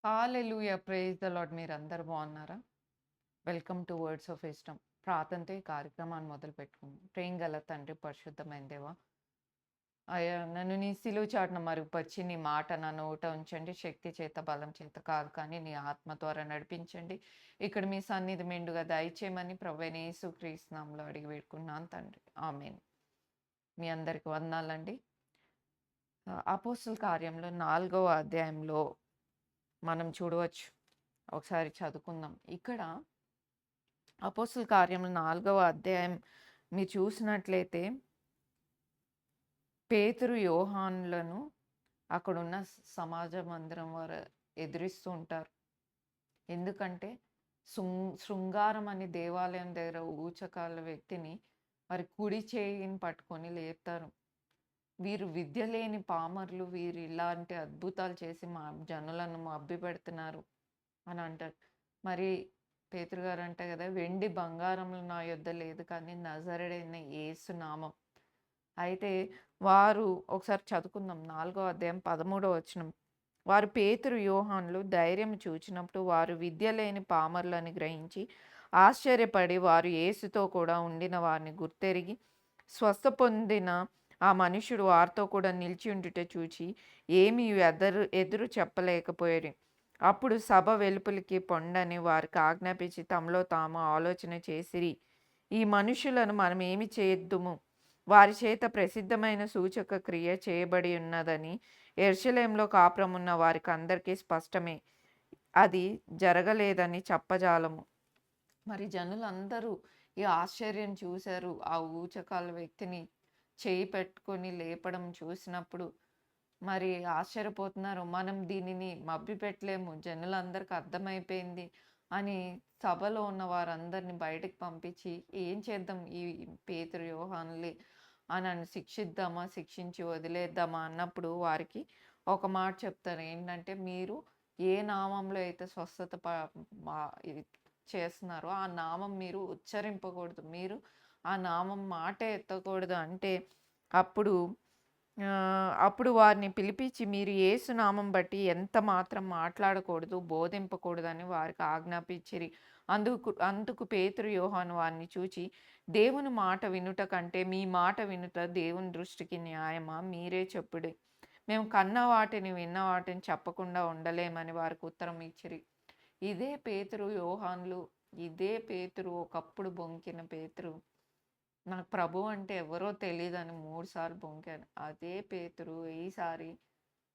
Hallelujah! Praise the lord. మీరందరూ బాగున్నారా? Welcome to words of wisdom. ప్రార్థనతో ఈ కార్యక్రమాన్ని మొదలుపెట్టుకుందాం. ప్రేమగల తండ్రి, పరిశుద్ధమైన దేవా, అయ్యా నన్ను నీ సిలువ చాటున మరుగుపరిచి నీ మాట నా నోట ఉంచండి. శక్తి చేత, బలం చేత కాదు కానీ నీ ఆత్మ ద్వారా నడిపించండి. ఇక్కడ మీ సన్నిధి మెండుగా దయచేయమని ప్రభువైన యేసుక్రీస్తు నామములో అడిగి వేడుకున్నాను తండ్రి. ఆమేన్. మీ అందరికి వందనాలండి. అపోస్తుల కార్యంలో 4వ అధ్యాయంలో మనం చూడవచ్చు. ఒకసారి చదువుకుందాం. ఇక్కడ అపోస్తుల కార్యములు 4వ అధ్యాయం మీరు చూసినట్లయితే పేతురు, యోహానులను అక్కడున్న సమాజ మందిరం వారు ఎదిరిస్తూ ఉంటారు. ఎందుకంటే శృంగారం అని దేవాలయం దగ్గర ఊచకాల వ్యక్తిని వారి కుడి చేయిని పట్టుకొని లేపుతారు. వీరు విద్య లేని పామరులు, వీరు ఇలాంటి అద్భుతాలు చేసి మా జనులను మభ్యపెడుతున్నారు అని అంటారు. మరి పేతురు గారు అంట కదా, వెండి బంగారములు నా యొద్ద లేదు కానీ నజరేయుడైన యేసు నామం. అయితే వారు ఒకసారి చదువుకుందాం. 4వ అధ్యాయం 13వ వచనం. వారు పేతురు, యోహానులు ధైర్యం చూచినప్పుడు వారు విద్య లేని పామరులని గ్రహించి ఆశ్చర్యపడి వారు యేసుతో కూడా ఉండిన వారిని గుర్తెరిగి స్వస్థ పొందిన ఆ మనుషుడు వారితో కూడా నిలిచి ఉండుట చూచి ఏమీ ఎదురు చెప్పలేకపోయారు. అప్పుడు సభ వెలుపలికి పొండని వారికి ఆజ్ఞాపించి తమలో తాము ఆలోచన చేసిరి, ఈ మనుషులను మనం ఏమి చేద్దుము? వారి చేత ప్రసిద్ధమైన సూచక క్రియ చేయబడి ఉన్నదని యెరూషలేములో కాపురమున్న వారికి అందరికీ స్పష్టమే. అది జరగలేదని చెప్పజాలము. మరి జనులందరూ ఈ ఆశ్చర్యం చూశారు. ఆ ఊచకాల వ్యక్తిని చేయి పెట్టుకొని లేపడం చూసినప్పుడు మరి ఆశ్చర్యపోతున్నారు. మనం దీనిని మభ్యపెట్టలేము, జనులందరికి అర్థమైపోయింది అని సభలో ఉన్న వారందరిని బయటకు పంపించి ఏం చేద్దాం ఈ పేతురు, యోహానులే అని శిక్షిద్దామా, శిక్షించి వదిలేద్దామా అన్నప్పుడు వారికి ఒక మాట చెప్తారు. ఏంటంటే, మీరు ఏ నామంలో అయితే స్వస్థత ఇది చేస్తున్నారో ఆ నామం మీరు ఉచ్చరింపకూడదు, మీరు ఆ నామం మాట ఎత్తకూడదు అంటే అప్పుడు అప్పుడు వారిని పిలిపించి మీరు యేసు నామం బట్టి ఎంత మాత్రం మాట్లాడకూడదు, బోధింపకూడదని వారికి ఆజ్ఞాపించిరి. అందుకు పేతురు, యోహాను వారిని చూచి, దేవుని మాట వినుట కంటే మీ మాట వినుట దేవుని దృష్టికి న్యాయమా? మీరే చెప్పుడి. మేము కన్న వాటిని విన్న వాటిని చెప్పకుండా ఉండలేమని వారికి ఉత్తరం ఇచ్చిరి. ఇదే పేతురు, యోహాన్లు, ఇదే పేతురు, ఒకప్పుడు బొంకిన పేతురు, నాకు ప్రభు అంటే ఎవరో తెలీదని 3 సార్లు బొంకాను. అదే పేతురు ఈసారి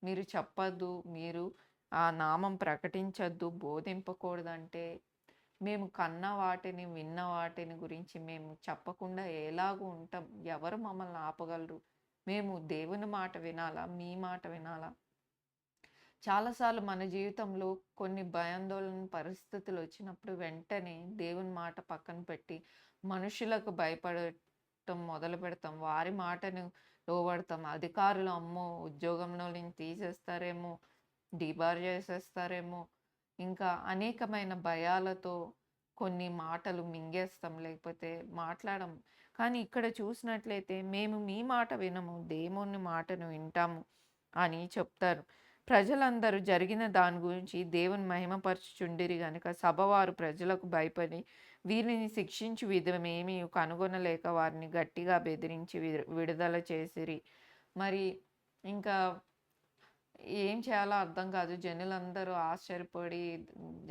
మీరు చెప్పొద్దు, మీరు ఆ నామం ప్రకటించొద్దు, బోధింపకూడదంటే మేము కన్న వాటిని, విన్న వాటిని గురించి మేము చెప్పకుండా ఎలాగూ ఉంటాం? ఎవరు మమ్మల్ని ఆపగలరు? మేము దేవుని మాట వినాలా? మీ మాట వినాలా? చాలాసార్లు మన జీవితంలో కొన్ని భయాందోళన పరిస్థితులు వచ్చినప్పుడు వెంటనే దేవుని మాట పక్కన పెట్టి మనుషులకు భయపడటం మొదలు పెడతాం. వారి మాటను లోబడతాం. అధికారులు అమ్మో ఉద్యోగంలో నుంచి తీసేస్తారేమో, డిబార్ చేసేస్తారేమో, ఇంకా అనేకమైన భయాలతో కొన్ని మాటలు మింగేస్తాం, లేకపోతే మాట్లాడం. కానీ ఇక్కడ చూసినట్లయితే మేము మీ మాట వినము, దేవుని మాటను వింటాము అని చెప్తారు. ప్రజలందరూ జరిగిన దాని గురించి దేవుని మహిమపరచుచుండిరి గనుక సభవారు ప్రజలకు భయపడి వీరిని శిక్షించు విధమేమీ కనుగొనలేక వారిని గట్టిగా బెదిరించి విడుదల చేసిరి. మరి ఇంకా ఏం చేయాలో అర్థం కాదు. జనులందరూ ఆశ్చర్యపడి,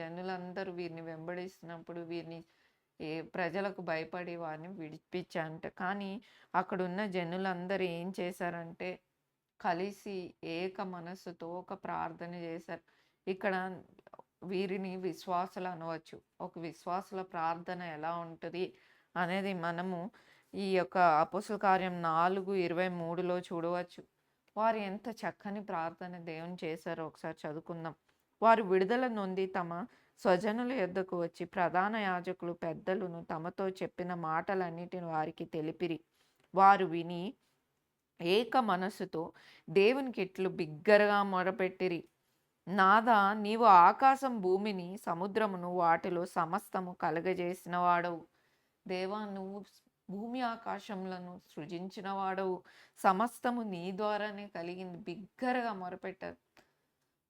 జనులందరూ వీరిని వెంబడిస్తున్నప్పుడు వీరిని ప్రజలకు భయపడి వారిని విడిపించారంట. కానీ అక్కడున్న జనులందరూ ఏం చేశారంటే కలిసి ఏక మనస్సుతో ఒక ప్రార్థన చేశారు. ఇక్కడ వీరిని విశ్వాసులు అనవచ్చు. ఒక విశ్వాసుల ప్రార్థన ఎలా ఉంటది అనేది మనము ఈ యొక్క అపోస్తల కార్యం 4:23లో చూడవచ్చు. వారు ఎంత చక్కని ప్రార్థన దేవుని చేశారో ఒకసారి చదువుకుందాం. వారు విడుదల నొంది తమ స్వజనుల యొద్దకు వచ్చి ప్రధాన యాజకులు పెద్దలును తమతో చెప్పిన మాటలన్నిటిని వారికి తెలిపిరి. వారు విని ఏక మనస్సుతో దేవునికి ఇట్లు బిగ్గరగా మొరపెట్టిరి, నాదా, నీవు ఆకాశం భూమిని సముద్రమును వాటిలో సమస్తము కలగజేసిన వాడవు. దేవా, నువ్వు భూమి ఆకాశములను సృజించిన వాడవు, సమస్తము నీ ద్వారానే కలిగింది. బిగ్గరగా మొరపెట్టారు.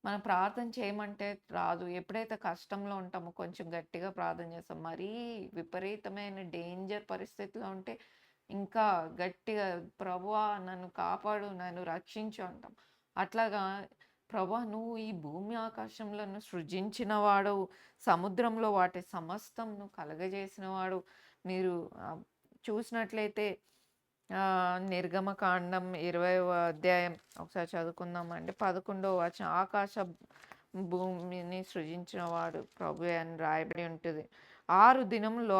మనం ప్రార్థన చేయమంటే రాదు. ఎప్పుడైతే కష్టంలో ఉంటామో కొంచెం గట్టిగా ప్రార్థన చేస్తాం. మరీ విపరీతమైన డేంజర్ పరిస్థితిలో ఉంటే ఇంకా గట్టిగా ప్రభువా నన్ను కాపాడు, నన్ను రక్షించు అంటాం. అట్లాగా ప్రభువా నువ్వు ఈ భూమి ఆకాశములను సృజించిన వాడవు. సముద్రంలో వాటి సమస్తంను కలగజేసిన వాడు. మీరు చూసినట్లయితే నిర్గమకాండం 20వ అధ్యాయం ఒకసారి చదువుకుందామండి. 11వ వచనం ఆకాశ భూమిని సృజించినవాడు ప్రభువే అని రాయబడి ఉంటది. 6 దినముల్లో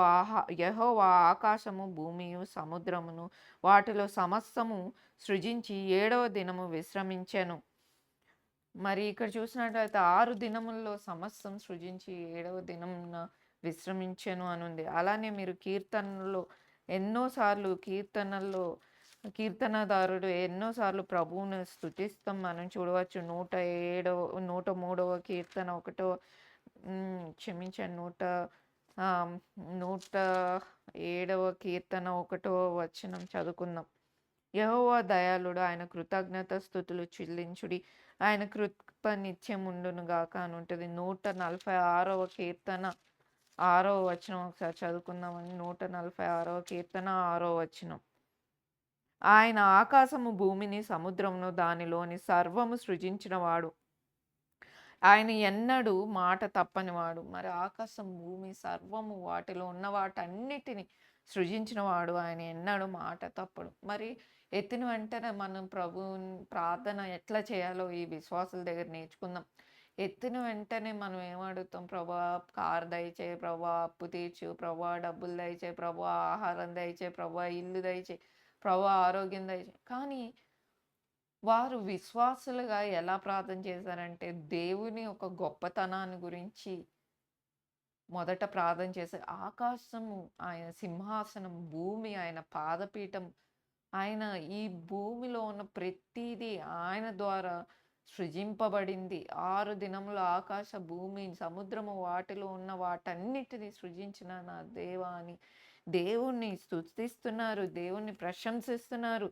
యెహోవా ఆకాశము, భూమియు, సముద్రమును వాటిలో సమస్తము సృజించి 7వ దినము విశ్రమించెను. మరి ఇక్కడ చూసినట్లయితే 6 దినముల్లో సమస్తం సృజించి 7వ దినమున విశ్రమించెను అనుంది. అలానే మీరు కీర్తనలో ఎన్నో సార్లు కీర్తనదారుడు ఎన్నో సార్లు ప్రభువును స్తుతిస్తాం మనం చూడవచ్చు. 103వ కీర్తన ఒకటో క్షమించండి. 107వ కీర్తన ఒకటో వచనం చదువుకుందాం. యెహోవా దయాళుడు, ఆయన కృతజ్ఞత స్థుతులు చెల్లించుడి, ఆయన కృప నిత్యముండును గాక అని ఉంటుంది. 146వ కీర్తన 6వ వచనం ఒకసారి చదువుకుందామండి. 146వ కీర్తన 6వ వచనం. ఆయన ఆకాశము, భూమిని, సముద్రమును దానిలోని సర్వము సృజించినవాడు. ఆయన ఎన్నడూ మాట తప్పనివాడు. మరి ఆకాశం, భూమి, సర్వము వాటిలో ఉన్న వాటన్నిటిని సృజించినవాడు. ఆయన ఎన్నడూ మాట తప్పడు. మరి ఎత్తిన వెంటనే మనం ప్రార్థన ఎట్లా చేయాలో ఈ విశ్వాసుల దగ్గర నేర్చుకుందాం. ఎత్తిన వెంటనే మనం ఏమడుగుతాం? ప్రభా కారు దయచేయి, ప్రభా అప్పు తీర్చు, ప్రభా డబ్బులు దయచేయి, ప్రభా ఆహారం దయచేయి, ప్రభా ఇల్లు దయచేయి, ప్రభా ఆరోగ్యం దయచేయి. కానీ వారు విశ్వాసులుగా ఎలా ప్రార్థన చేశారంటే, దేవుని ఒక గొప్పతనాన్ని గురించి మొదట ప్రార్థన చేశారు. ఆకాశము ఆయన సింహాసనం, భూమి ఆయన పాదపీఠం. ఆయన ఈ భూమిలో ఉన్న ప్రతీదీ ఆయన ద్వారా సృజింపబడింది. 6 దినములు ఆకాశ, భూమి, సముద్రము వాటిలో ఉన్న వాటన్నిటిని సృజించిన నా దేవా అని దేవుణ్ణి స్తుతిస్తున్నారు. దేవుణ్ణి ప్రశంసిస్తున్నారు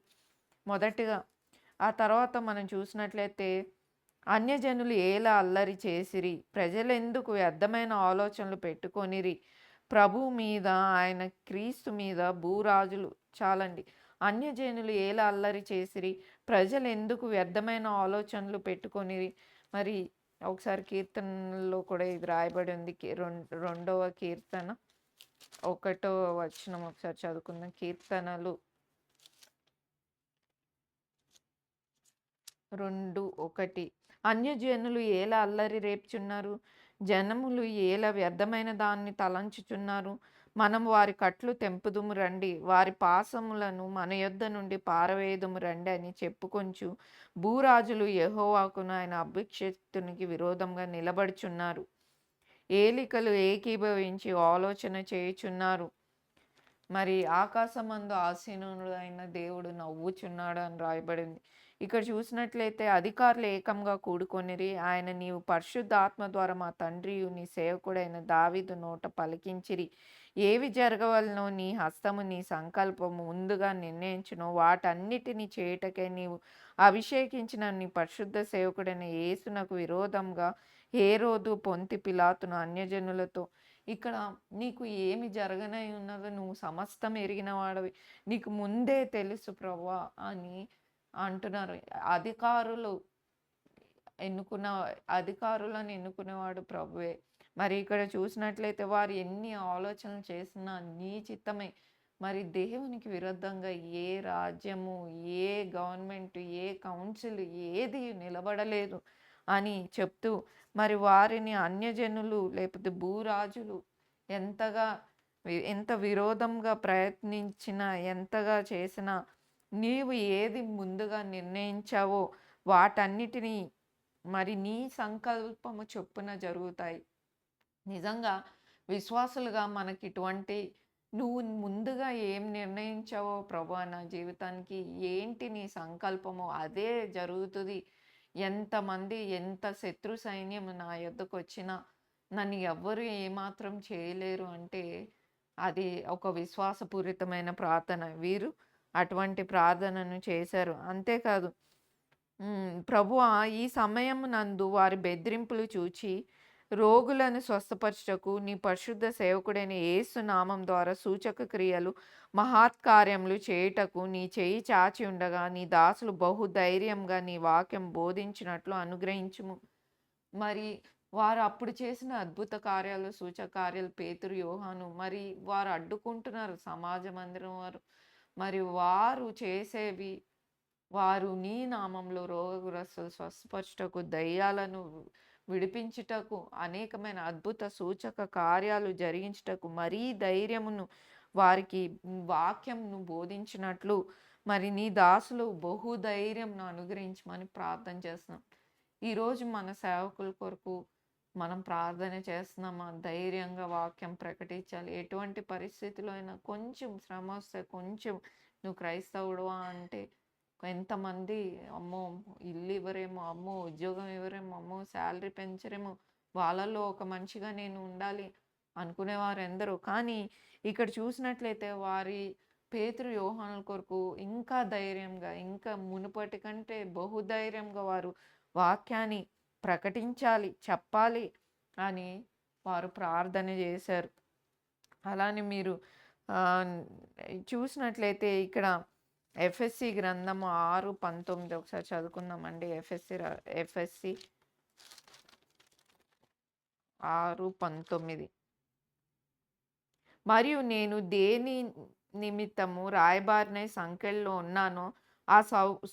మొదటిగా. ఆ తర్వాత మనం చూసినట్లయితే అన్యజనులు ఏలా అల్లరి చేసిరి, ప్రజలెందుకు వ్యర్థమైన ఆలోచనలు పెట్టుకొనిరి, ప్రభువు మీద, ఆయన క్రీస్తు మీద భూరాజులు చాలండి. అన్యజనులు ఏలా అల్లరి చేసిరి, ప్రజలెందుకు వ్యర్థమైన ఆలోచనలు పెట్టుకొనిరి. మరి ఒకసారి కీర్తనలో కూడా ఇది రాయబడి ఉంది. 2వ కీర్తన 1వ వచనం ఒకసారి చదువుకుందాం. కీర్తనలు 2:1 అన్యజనులు ఏలా అల్లరి రేపుచున్నారు, జనములు ఏలా వ్యర్థమైన దాన్ని తలంచుచున్నారు. మనం వారి కట్లు తెంపుదుము రండి, వారి పాశములను మన యొద్ద నుండి పారవేయుదుము రండి అని చెప్పుకొంచు భూరాజులు యెహోవాకును ఆయన అభిషిక్తునికి విరోధంగా నిలబడుచున్నారు. ఏలికలు ఏకీభవించి ఆలోచన చేయుచున్నారు. మరి ఆకాశమందు ఆసీనుడైన దేవుడు నవ్వుచున్నాడు అని రాయబడింది. ఇక్కడ చూసినట్లయితే అధికారులు ఏకంగా కూడుకొనిరి. ఆయన నీవు పరిశుద్ధాత్మ ద్వారా మా తండ్రియు నీ సేవకుడైన దావీదు నోట పలికించిరి. ఏవి జరగవలనో నీ హస్తము, నీ సంకల్పము ముందుగా నిర్ణయించునో వాటన్నిటిని చేయుటకై నీవు అభిషేకించిన నీ పరిశుద్ధ సేవకుడైన యేసునకు విరోధంగా హేరోదు, పొంతి పిలాతును అన్యజనులతో. ఇక్కడ నీకు ఏమి జరగనై ఉన్నదో నువ్వు సమస్తం ఎరిగిన వాడవి, నీకు ముందే తెలుసు ప్రభువా అని అంటున్నారు. అధికారులను ఎన్నుకునేవాడు ప్రభువే. మరి ఇక్కడ చూసినట్లయితే వారు ఎన్ని ఆలోచనలు చేసినా నీ చిత్తమే. మరి దేవునికి విరుద్ధంగా ఏ రాజ్యము, ఏ గవర్నమెంట్, ఏ కౌన్సిల్ ఏది నిలబడలేదు అని చెప్తూ మరి వారిని అన్యజనులు లేకపోతే భూరాజులు ఎంత విరోధంగా ప్రయత్నించినా, ఎంతగా చేసినా నీవు ఏది ముందుగా నిర్ణయించావో వాటన్నిటినీ మరి నీ సంకల్పము చొప్పున జరుగుతాయి. నిజంగా విశ్వాసులుగా మనకి ఇటువంటి నువ్వు ముందుగా ఏం నిర్ణయించావో ప్రభువా నా జీవితానికి, ఏంటి నీ సంకల్పమో అదే జరుగుతుంది. ఎంత శత్రు సైన్యం నా యొద్దకొచ్చినా నన్ను ఎవ్వరు ఏమాత్రం చేయలేరు అంటే అది ఒక విశ్వాసపూరితమైన ప్రార్థన. వీరు అటువంటి ప్రార్థనను చేశారు. అంతేకాదు ప్రభువా, ఈ సమయమునందు వారి బెదిరింపులు చూచి, రోగులను స్వస్థపరచుటకు నీ పరిశుద్ధ సేవకుడైన యేసు నామం ద్వారా సూచక క్రియలు, మహత్కార్యములు చేయుటకు నీ చెయ్యి చాచి ఉండగా, నీ దాసులు బహు ధైర్యంగా నీ వాక్యం బోధించినట్లు అనుగ్రహించుము. మరి వారు అప్పుడు చేసిన అద్భుత కార్యాలు, సూచక కార్యాలు పేతురు, యోహాను మరి వారు అడ్డుకుంటున్నారు సమాజ మందిరం వారు. మరి వారు చేసేవి వారు నీ నామంలో రోగగ్రస్తులు స్వస్థపరచుటకు, దయ్యాలను విడిపించుటకు, అనేకమైన అద్భుత సూచక కార్యాలు జరిగించుటకు మరీ ధైర్యమును వారికి వాక్యంను బోధించినట్లు మరి నీ దాసులు బహుధైర్యంను అనుగ్రహించమని ప్రార్థన చేస్తున్నాం. ఈరోజు మన సేవకుల కొరకు మనం ప్రార్థన చేస్తున్నామా? ధైర్యంగా వాక్యం ప్రకటించాలి. ఎటువంటి పరిస్థితిలో అయినా కొంచెం శ్రమ వస్తే కొంచెం నువ్వు క్రైస్తవుడువా అంటే ఎంతమంది అమ్మో! ఇల్లు ఇవ్వరేమో, అమ్మో! ఉద్యోగం ఇవ్వరేమో, అమ్మో! శాలరీ పెంచరేమో, వాళ్ళలో ఒక మనిషిగా నేను ఉండాలి అనుకునేవారెందరో. కానీ ఇక్కడ చూసినట్లయితే వారి పేతురు, యోహానుల కొరకు ఇంకా ధైర్యంగా, ఇంకా మునుపటి కంటే బహుధైర్యంగా వారు వాక్యాన్ని ప్రకటించాలి, చెప్పాలి అని వారు ప్రార్థన చేశారు. అలానే మీరు ఆహ్, చూసినట్లయితే ఇక్కడ ఎఫ్ఎస్సి గ్రంథము 6:19 ఒకసారి చదువుకుందామండి. ఎఫ్ఎస్సి 6:19 మరియు నేను దేని నిమిత్తము రాయబారినై సంకెళ్ళలో ఉన్నానో ఆ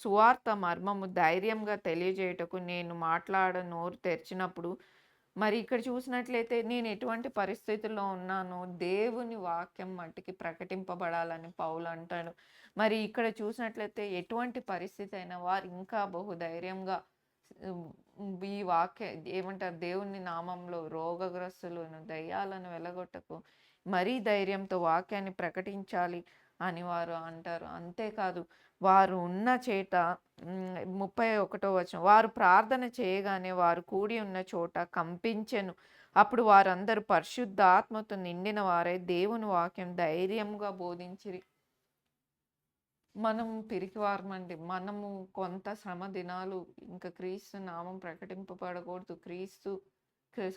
సువార్త మర్మము ధైర్యంగా తెలియజేయుటకు నేను నోరు తెరిచినప్పుడు మరి ఇక్కడ చూసినట్లయితే నేను ఎటువంటి పరిస్థితుల్లో ఉన్నానో దేవుని వాక్యం మట్టికి ప్రకటింపబడాలని పౌలు అంటాడు. మరి ఇక్కడ చూసినట్లయితే ఎటువంటి పరిస్థితి అయినా వారు ఇంకా బహు ధైర్యంగా ఈ వాక్య ఏమంటారు దేవుని నామంలో రోగగ్రస్తులను, దయ్యాలను వెళ్ళగొట్టకు మరీ ధైర్యంతో వాక్యాన్ని ప్రకటించాలి అని వారు అంటారు. అంతేకాదు వారు ఉన్న చేట 31వ వచనం వారు ప్రార్థన చేయగానే వారు కూడి ఉన్న చోట కంపించెను. అప్పుడు వారందరూ పరిశుద్ధాత్మతో నిండిన వారై దేవుని వాక్యం ధైర్యంగా బోధించిరి. మనం పిరికివారమండి. మనము కొంత శ్రమ దినాలు ఇంకా క్రీస్తు నామం ప్రకటింపబడకూడదు.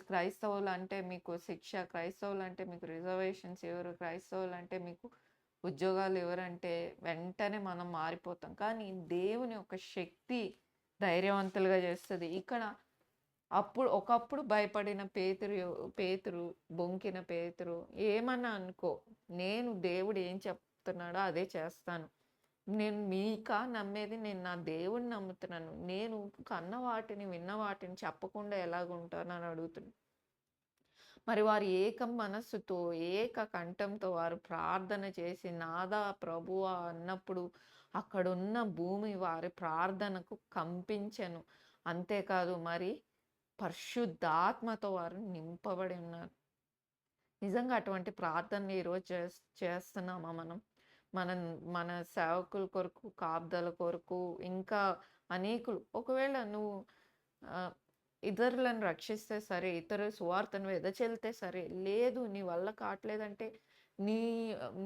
క్రైస్తవులంటే మీకు శిక్ష, క్రైస్తవులంటే మీకు రిజర్వేషన్స్ ఇవ్వరు, క్రైస్తవులంటే మీకు ఉద్యోగాలు ఎవరంటే వెంటనే మనం మారిపోతాం. కానీ దేవుని యొక్క శక్తి ధైర్యవంతులుగా చేస్తది. ఇక్కడ ఒకప్పుడు భయపడిన పేతురు బొంకిన పేతురు ఏమన్నా అనుకో, నేను దేవుడు ఏం చెప్తున్నాడో అదే చేస్తాను. నేను మీకా నమ్మేది, నేను నా దేవుడిని నమ్ముతున్నాను. నేను కన్న వాటిని, విన్న వాటిని చెప్పకుండా ఎలాగుంటానని అడుగుతున్నాను. మరి వారు ఏక మనస్సుతో, ఏక కంఠంతో వారు ప్రార్థన చేసి నాదా ప్రభువా అన్నప్పుడు అక్కడున్న భూమి వారి ప్రార్థనకు కంపించెను. అంతేకాదు మరి పరిశుద్ధాత్మతో వారు నింపబడి ఉన్నారు. నిజంగా అటువంటి ప్రార్థనలు ఈరోజు చేస్తున్నామా మనం? మన మన సేవకుల కొరకు, కాపుదల కొరకు ఇంకా అనేకులు ఒకవేళ నువ్వు ఇతరులను రక్షిస్తే సరే, ఇతరుల సువార్తను వెదజల్లితే సరే, లేదు నీ వల్ల కావట్లేదంటే నీ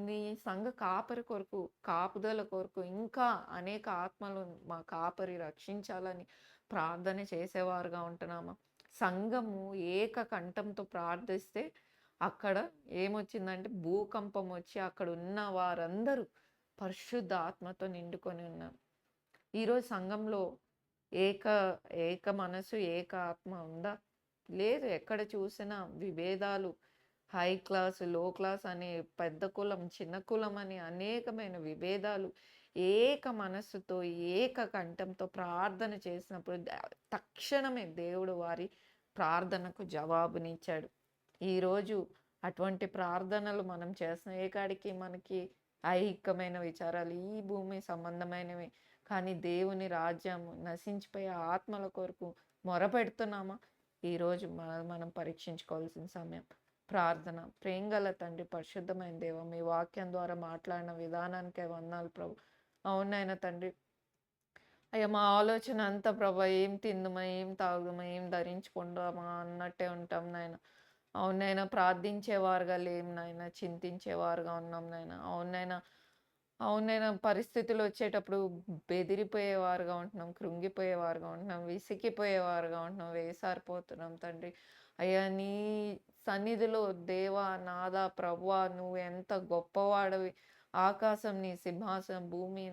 నీ సంఘ కాపరి కొరకు, కాపుదల కొరకు ఇంకా అనేక ఆత్మలు మా కాపరి రక్షించాలని ప్రార్థన చేసేవారుగా ఉంటున్నామా? సంఘము ఏక కంఠంతో ప్రార్థిస్తే అక్కడ ఏమొచ్చిందంటే భూకంపం వచ్చి అక్కడ ఉన్న వారందరూ పరిశుద్ధ ఆత్మతో నిండుకొని ఉన్నారు. ఈరోజు సంఘంలో ఏక ఏక మనసు, ఏక ఆత్మ ఉందా? లేదు. ఎక్కడ చూసినా విభేదాలు, హై క్లాస్, లో క్లాస్ అనే పెద్ద కులం, చిన్న కులం అని అనేకమైన విభేదాలు. ఏక మనస్సుతో, ఏక కంఠంతో ప్రార్థన చేసినప్పుడు తక్షణమే దేవుడు వారి ప్రార్థనకు జవాబునిచ్చాడు. ఈరోజు అటువంటి ప్రార్థనలు మనం చేస్తున్నాం. ఏ కాడికి మనకి ఐహికమైన విచారాలు, ఈ భూమి సంబంధమైనవి. కానీ దేవుని రాజ్యం నశించిపోయే ఆత్మల కొరకు మొరపెడుతున్నామా? ఈరోజు మనం పరీక్షించుకోవాల్సిన సమయం. ప్రార్థన. ప్రేమగల తండ్రి, పరిశుద్ధమైన దేవ, మీ వాక్యం ద్వారా మాట్లాడిన విధానానికే వందనాలు ప్రభు. అవునైనా తండ్రి, అయ్యా మా ఆలోచన అంతా ప్రభా ఏం తిందుమా, ఏం తాగుదామా, ఏం ధరించుకుందామా అన్నట్టే ఉంటాం నాయన. అవునైనా ప్రార్థించేవారుగా లేం నాయన, చింతించేవారుగా ఉన్నాం నాయన. అవునైనా అవునైనా పరిస్థితులొచ్చేటప్పుడు బెదిరిపోయేవారుగా ఉంటున్నాం, కృంగిపోయేవారుగా ఉంటున్నాం, విసిగిపోయేవారుగా ఉంటున్నాం, వేసారిపోతున్నాం తండ్రి. అయ్యా! నీ సన్నిధిలో దేవా, నాథా, ప్రభువా నువ్వెంత గొప్పవాడివి. ఆకాశం నీ సింహాసనం, భూమి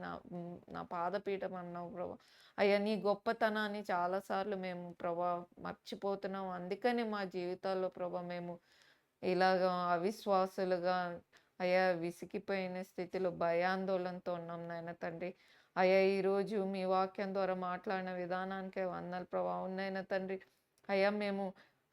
నా పాదపీఠం అన్నావు ప్రభు. అయ్యా! నీ గొప్పతనాన్ని చాలా సార్లు మేము ప్రభా మర్చిపోతున్నాం. అందుకని మా జీవితాల్లో ప్రభా మేము ఇలాగా అవిశ్వాసులుగా అయ్యా! విసిగిపోయిన స్థితిలో భయాందోళనతో ఉన్నాం నాయన తండ్రి. అయ్యా! ఈరోజు మీ వాక్యం ద్వారా మాట్లాడిన విధానానికే వందనాలు ప్రభా. అవును నాయన తండ్రి. అయ్యా! మేము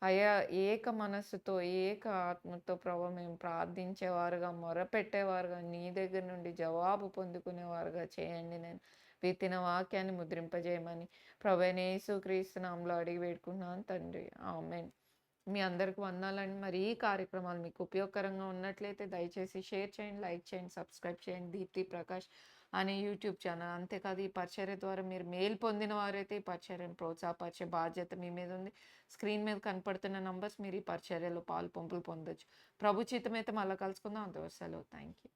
అయ్యా! ఏక మనస్సుతో, ఏక ఆత్మతో ప్రభా మేము ప్రార్థించేవారుగా, మొరపెట్టేవారుగా, నీ దగ్గర నుండి జవాబు పొందుకునేవారుగా చేయండి నేను. విత్తిన వాక్యాన్ని ముద్రింపజేయమని ప్రభువైన యేసుక్రీస్తు నామములో అడిగి వేడుకుంటున్నాను తండ్రి. ఆమేన్. మీ అందరికి వందనాలండి. మరి ఈ కార్యక్రమాలు మీకు ఉపయోగకరంగా ఉన్నట్లయితే దయచేసి షేర్ చేయండి, లైక్ చేయండి, సబ్స్క్రైబ్ చేయండి. దీప్తి ప్రకాష్ అనే యూట్యూబ్ ఛానల్. అంతేకాదు ఈ పరిచర్య ద్వారా మీరు మేలు పొందిన వారైతే ఈ పరిచర్యను ప్రోత్సాహపరిచే బాధ్యత మీ మీద ఉంది. స్క్రీన్ మీద కనపడుతున్న నంబర్స్ మీరు ఈ పరిచర్యలో పాలు పంపులు పొందొచ్చు. ప్రభు చిత్తమైతే మళ్ళా కలుసుకుందాం. అంతవరకు సెలవు. Thank you.